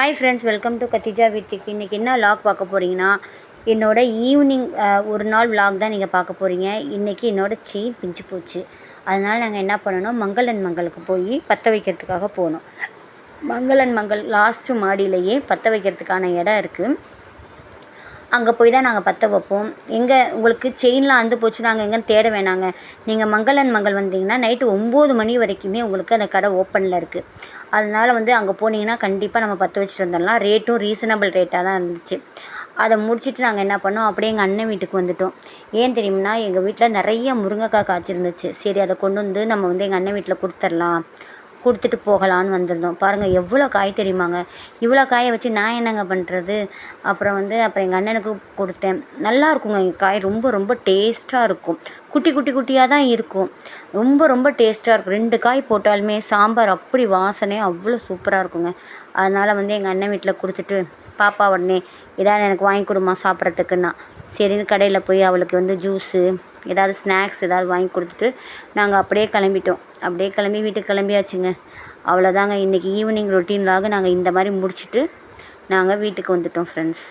Hi friends, welcome to Khadija வித்திக்கு. இன்றைக்கி என்ன விலாக் பார்க்க போகிறீங்கன்னா, என்னோடய ஈவினிங் ஒரு நாள் விலாக் தான் நீங்கள் பார்க்க போகிறீங்க. இன்றைக்கி என்னோடய செயின் பிஞ்சு போச்சு. அதனால் நாங்கள் என்ன பண்ணணும், மங்களன் மங்களுக்கு போய் பற்ற வைக்கிறதுக்காக போனோம். மங்களன் மங்கள் லாஸ்ட்டு மாடியிலேயே பற்ற வைக்கிறதுக்கான இடம் இருக்குது. அங்கே போய் தான் நாங்கள் பற்ற வைப்போம். எங்கே உங்களுக்கு செயின்லாம் அந்து போச்சு, நாங்கள் எங்கேன்னு தேட வேணாங்க. நீங்கள் மங்களன் மங்கள் வந்தீங்கன்னா நைட்டு 9 மணி வரைக்குமே உங்களுக்கு அந்த கடை ஓப்பனில் இருக்குது. அதனால் அங்கே போனீங்கன்னா கண்டிப்பாக நம்ம பற்ற வச்சுட்டு வந்துடலாம். ரேட்டும் ரீசனபிள் ரேட்டாக தான் இருந்துச்சு. அதை முடிச்சுட்டு நாங்கள் என்ன பண்ணோம், அப்படியே எங்கள் அண்ணன் வீட்டுக்கு வந்துவிட்டோம். ஏன் தெரியும்னா, எங்கள் வீட்டில் நிறைய முருங்கைக்காய் காய்ச்சிருந்துச்சு. சரி, அதை கொண்டு வந்து நம்ம எங்கள் அண்ணன் வீட்டில் கொடுத்துட்டு போகலான்னு வந்திருந்தோம். பாருங்கள் எவ்வளோ காய் தெரியுமாங்க. இவ்வளோ காயை வச்சு நான் என்னங்க பண்ணுறது. அப்புறம் எங்கள் அண்ணனுக்கு கொடுத்தேன். நல்லா இருக்குங்க எங்கள் காய், ரொம்ப ரொம்ப டேஸ்ட்டாக இருக்கும். குட்டி குட்டி குட்டியாக தான் இருக்கும். ரொம்ப ரொம்ப டேஸ்ட்டாக இருக்கும். 2 காய் போட்டாலுமே சாம்பார் அப்படி வாசனை அவ்வளோ சூப்பராக இருக்குங்க. அதனால் எங்கள் அண்ணன் வீட்டில் கொடுத்துட்டு பாப்பா உடனே ஏதாவது எனக்கு வாங்கி கொடுமா சாப்பிட்றதுக்குன்னா, சரின்னு கடையில் போய் அவளுக்கு ஜூஸு ஏதாவது ஸ்நாக்ஸ் ஏதாவது வாங்கி கொடுத்துட்டு நாங்கள் அப்படியே கிளம்பிட்டோம். அப்படியே கிளம்பி வீட்டுக்கு கிளம்பியாச்சுங்க. அவ்வளோதாங்க இன்றைக்கி ஈவினிங் ரொட்டீன்லாக நாங்கள் இந்த மாதிரி முடிச்சுட்டு நாங்கள் வீட்டுக்கு வந்துட்டோம் ஃப்ரெண்ட்ஸ்.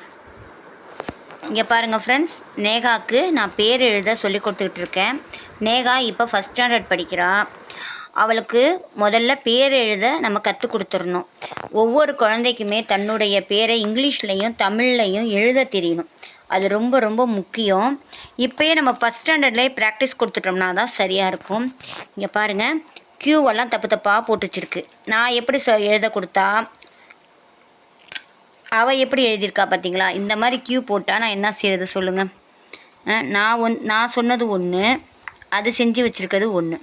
இங்கே பாருங்கள் ஃப்ரெண்ட்ஸ், நேகாவுக்கு நான் பேர் எழுத சொல்லி கொடுத்துட்ருக்கேன். நேகா இப்போ ஃபஸ்ட் ஸ்டாண்டர்ட் படிக்கிறா. அவளுக்கு முதல்ல பேர் எழுத நம்ம கற்றுக் கொடுத்துடணும். ஒவ்வொரு குழந்தைக்குமே தன்னுடைய பேரை இங்கிலீஷ்லேயும் தமிழ்லையும் எழுத தெரியணும். அது ரொம்ப ரொம்ப முக்கியம். இப்போயே நம்ம ஃபஸ்ட் ஸ்டாண்டர்ட்லேயே ப்ராக்டிஸ் கொடுத்துட்டோம்னா தான் சரியாக இருக்கும். இங்கே பாருங்கள், க்யூவெல்லாம் தப்பு தப்பாக போட்டு வச்சுருக்கு. நான் எப்படி எழுத கொடுத்தா அவள் எப்படி எழுதியிருக்கா பார்த்தீங்களா? இந்த மாதிரி க்யூ போட்டால் நான் என்ன செய்கிறது சொல்லுங்கள். நான் சொன்னது ஒன்று, அது செஞ்சு வச்சுருக்கிறது ஒன்று.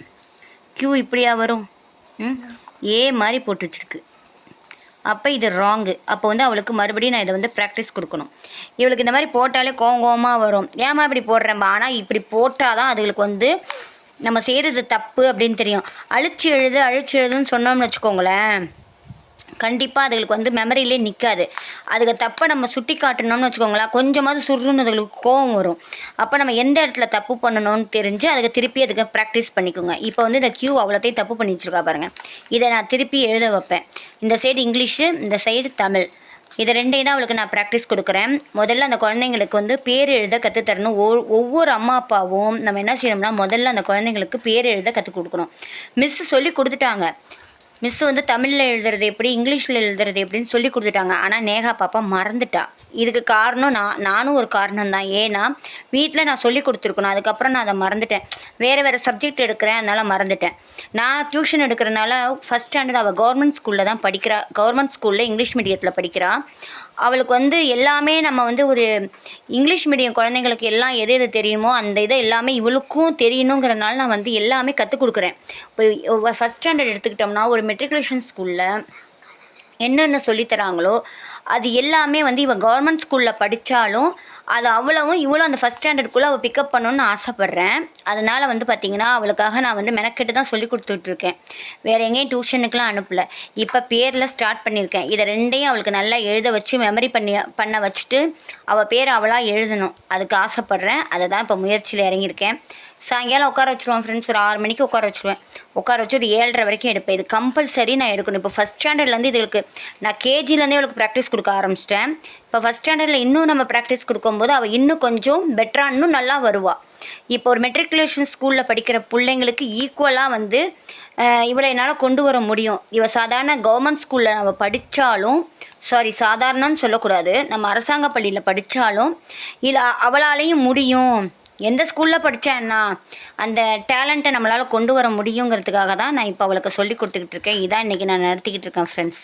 க்யூ இப்படியா வரும்? ஏ மாதிரி போட்டு வச்சுருக்கு. அப்போ இது ராங்கு. அப்போ அவளுக்கு மறுபடியும் நான் இதை ப்ராக்டிஸ் கொடுக்கணும். இவளுக்கு இந்த மாதிரி போட்டாலே கோவமாக வரும். ஏமா இப்படி போடுறேன்பா. ஆனால் இப்படி போட்டால் தான் அதுகளுக்கு நம்ம செய்கிறது தப்பு அப்படின்னு தெரியும். அழிச்சு எழுதுன்னு சொன்னோம்னு வச்சுக்கோங்களேன், கண்டிப்பாக அதுகளுக்கு மெமரியிலே நிற்காது. அதுக்கு தப்பை நம்ம சுட்டி காட்டணும்னு வச்சுக்கோங்களேன், கொஞ்சமாவது சுருன்னு அதுகளுக்கு கோவம் வரும். அப்போ நம்ம எந்த இடத்துல தப்பு பண்ணணும்னு தெரிஞ்சு அதுக்கு ப்ராக்டிஸ் பண்ணிக்கோங்க. இப்போ இந்த க்யூ அவ்வளோத்தையும் தப்பு பண்ணி வச்சுருக்கா பாருங்கள். இதை நான் திருப்பி எழுத வைப்பேன். இந்த சைடு இங்கிலீஷு, இந்த சைடு தமிழ். இதை 2ஐயும் தான் அவளுக்கு நான் ப்ராக்டிஸ் கொடுக்குறேன். முதல்ல அந்த குழந்தைங்களுக்கு பேர் எழுத கற்றுத்தரணும். ஒவ்வொரு அம்மா அப்பாவும் நம்ம என்ன செய்யணும்னா, முதல்ல அந்த குழந்தைங்களுக்கு பேர் எழுத கற்றுக் கொடுக்கணும். மிஸ்ஸு சொல்லி கொடுத்துட்டாங்க. மிஸ்ஸு தமிழில் எழுதுறது எப்படி, இங்கிலீஷில் எழுதுறது எப்படின்னு சொல்லி கொடுத்துட்டாங்க. ஆனால் நேகா பாப்பா மறந்துட்டா. இதுக்கு காரணம் நானும் ஒரு காரணம் தான். ஏன்னா வீட்டில் நான் சொல்லி கொடுத்துருக்கணும். அதுக்கப்புறம் நான் அதை மறந்துட்டேன். வேறு சப்ஜெக்ட் எடுக்கிறேன், அதனால் மறந்துட்டேன். நான் டியூஷன் எடுக்கிறனால ஃபஸ்ட் ஸ்டாண்டர்ட் அவள் கவர்மெண்ட் ஸ்கூலில் தான் படிக்கிறா. கவர்மெண்ட் ஸ்கூலில் இங்கிலீஷ் மீடியத்தில் படிக்கிறா. அவளுக்கு எல்லாமே நம்ம ஒரு இங்கிலீஷ் மீடியம் குழந்தைங்களுக்கு எல்லாம் எது தெரியுமோ அந்த இதை எல்லாமே இவளுக்கும் தெரியணுங்கிறனால நான் எல்லாமே கற்றுக் கொடுக்குறேன். இப்போ ஃபஸ்ட் ஸ்டாண்டர்ட் எடுத்துக்கிட்டோம்னா ஒரு மெட்ரிகுலேஷன் ஸ்கூலில் என்னென்ன சொல்லித்தராங்களோ அது எல்லாமே இவன் கவர்மெண்ட் ஸ்கூலில் படித்தாலும் அது இவ்வளோ அந்த ஃபஸ்ட் ஸ்டாண்டர்டுக்குள்ளே அவள் பிக்கப் பண்ணணுன்னு ஆசைப்பட்றேன். அதனால் பார்த்திங்கன்னா அவளுக்காக நான் மெனக்கெட்டு தான் சொல்லி கொடுத்துட்ருக்கேன். வேறு எங்கேயும் டியூஷனுக்குலாம் அனுப்பலை. இப்போ பேரில் ஸ்டார்ட் பண்ணியிருக்கேன். இதை 2ஐயும் அவளுக்கு நல்லா எழுத வச்சு மெமரி பண்ண வச்சுட்டு அவள் பேரை அவளாக எழுதணும். அதுக்கு ஆசைப்பட்றேன். அதை தான் இப்போ முயற்சியில் இறங்கியிருக்கேன். சாயங்காலம் உட்கார வச்சுருவேன் ஃப்ரெண்ட்ஸ். ஒரு 6 மணிக்கு உட்கார வச்சுருவேன். உட்கார வச்சு ஒரு 7:30 வரைக்கும் எடுப்பேன். இது கம்பல்சரி நான் எடுக்கணும். இப்போ ஃபஸ்ட் ஸ்டாண்டர்ட்லேருந்து இதுக்கு நான் கேஜிலேருந்தே அவளுக்கு ப்ராக்டிஸ் கொடுக்க ஆரம்பிச்சிட்டேன். இப்போ ஃபஸ்ட் ஸ்டாண்டர்டில் இன்னும் நம்ம ப்ராக்டிஸ் கொடுக்கும்போது அவள் இன்னும் கொஞ்சம் பெட்டராக இன்னும் நல்லா வருவாள். இப்போ ஒரு மெட்ரிகுலேஷன் ஸ்கூலில் படிக்கிற பிள்ளைங்களுக்கு ஈக்குவலாக இவளை என்னால் கொண்டு வர முடியும். இவள் சாதாரண கவர்மெண்ட் ஸ்கூலில் நம்ம படித்தாலும், சாதாரணன்னு சொல்லக்கூடாது, நம்ம அரசாங்க பள்ளியில் படித்தாலும் இல்லை அவளாலேயும் முடியும். எந்த ஸ்கூலில் படித்தேன்னா அந்த டேலண்ட்டை நம்மளால் கொண்டு வர முடியுங்கிறதுக்காக தான் நான் இப்போ அவளுக்கு சொல்லி கொடுத்துக்கிட்டு இருக்கேன். இதான் இன்றைக்கி நான் நடத்திக்கிட்டு இருக்கேன் ஃப்ரெண்ட்ஸ்.